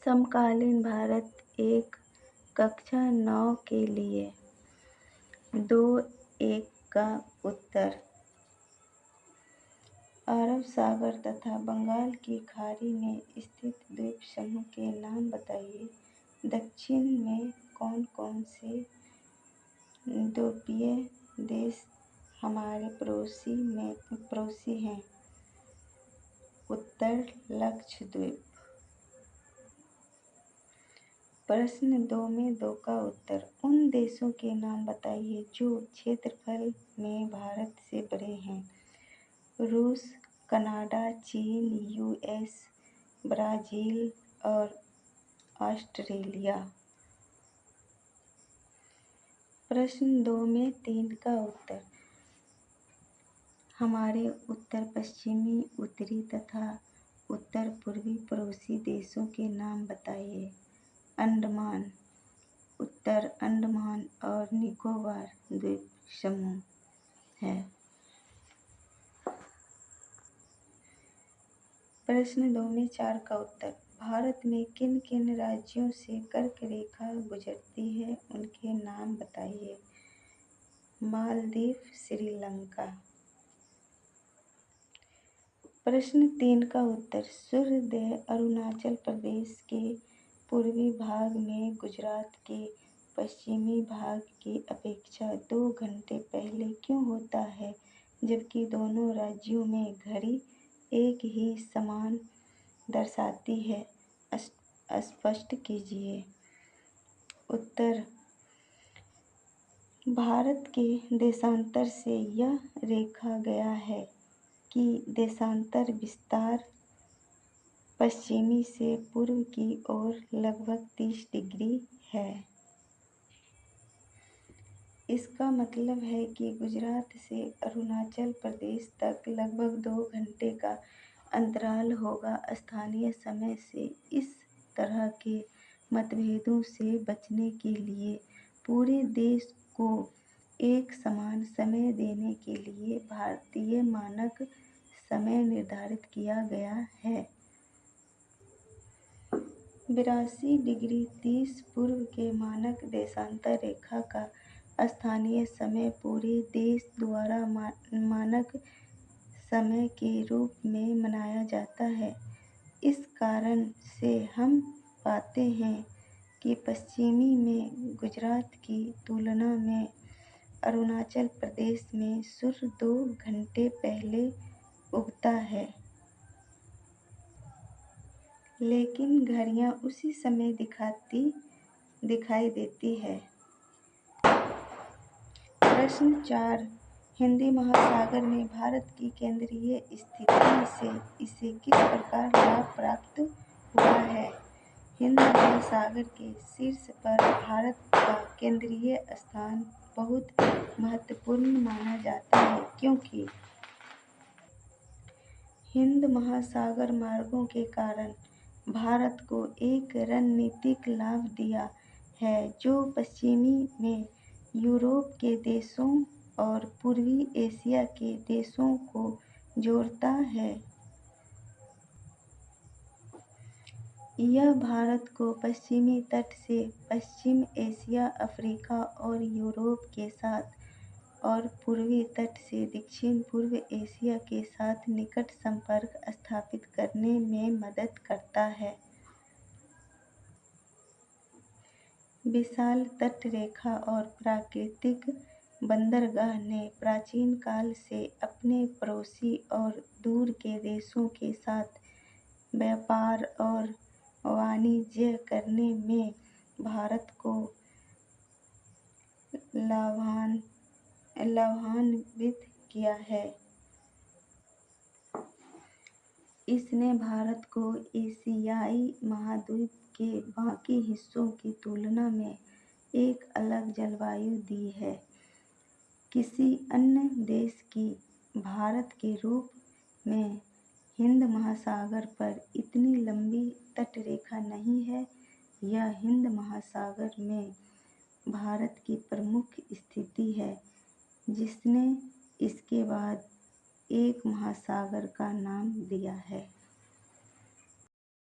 समकालीन भारत एक कक्षा 9 के लिए 2-1 का उत्तर। अरब सागर तथा बंगाल की खाड़ी में स्थित द्वीप समूह के नाम बताइए। दक्षिण में कौन कौन से द्वीपीय देश हमारे पड़ोसी हैं? उत्तर लक्षद्वीप। प्रश्न 2 में 2 का उत्तर। उन देशों के नाम बताइए जो क्षेत्रफल में भारत से बड़े हैं। रूस, कनाडा, चीन, यूएस, ब्राज़ील और ऑस्ट्रेलिया। प्रश्न 2 में 3 का उत्तर। हमारे उत्तर पश्चिमी, उत्तरी तथा उत्तर पूर्वी पड़ोसी देशों के नाम बताइए। अंडमान, उत्तर अंडमान और निकोबार द्वीप समूह है। प्रश्न 2 में 4 का उत्तर। भारत में किन किन राज्यों से कर्क रेखा गुजरती है, उनके नाम बताइए। मालदीव, श्रीलंका। प्रश्न 3 का उत्तर। सूर्योदय अरुणाचल प्रदेश के पूर्वी भाग में गुजरात के पश्चिमी भाग की अपेक्षा 2 घंटे पहले क्यों होता है, जबकि दोनों राज्यों में घड़ी एक ही समान दर्शाती है? स्पष्ट कीजिए। उत्तर। भारत के देशांतर से यह रेखा गया है कि देशांतर विस्तार पश्चिमी से पूर्व की ओर लगभग 30 डिग्री है। इसका मतलब है कि गुजरात से अरुणाचल प्रदेश तक लगभग 2 घंटे का अंतराल होगा। स्थानीय समय से इस तरह के मतभेदों से बचने के लिए पूरे देश को एक समान समय देने के लिए भारतीय मानक समय निर्धारित किया गया है। 82 डिग्री 30 पूर्व के मानक देशांतर रेखा का स्थानीय समय पूरे देश द्वारा मानक समय के रूप में मनाया जाता है। इस कारण से हम पाते हैं कि पश्चिमी में गुजरात की तुलना में अरुणाचल प्रदेश में सूर्य 2 घंटे पहले उगता है, लेकिन घड़ियां उसी समय दिखाई देती है। प्रश्न 4। हिंदी महासागर में भारत की केंद्रीय स्थिति से इसे किस प्रकार लाभ प्राप्त हुआ है? हिंद महासागर के शीर्ष पर भारत का केंद्रीय स्थान बहुत महत्वपूर्ण माना जाता है, क्योंकि हिंद महासागर मार्गों के कारण भारत को एक रणनीतिक लाभ दिया है जो पश्चिमी में यूरोप के देशों और पूर्वी एशिया के देशों को जोड़ता है। यह भारत को पश्चिमी तट से पश्चिम एशिया, अफ्रीका और यूरोप के साथ और पूर्वी तट से दक्षिण पूर्व एशिया के साथ निकट संपर्क स्थापित करने में मदद करता है। विशाल तटरेखा और प्राकृतिक बंदरगाह ने प्राचीन काल से अपने पड़ोसी और दूर के देशों के साथ व्यापार और वाणिज्य करने में भारत को लाभान्वित किया है। इसने भारत को एशियाई महाद्वीप के बाकी हिस्सों की तुलना में एक अलग जलवायु दी है। किसी अन्य देश की भारत के रूप में हिंद महासागर पर इतनी लंबी तटरेखा नहीं है। यह हिंद महासागर में भारत की प्रमुख स्थिति है, जिसने इसके बाद एक महासागर का नाम दिया है।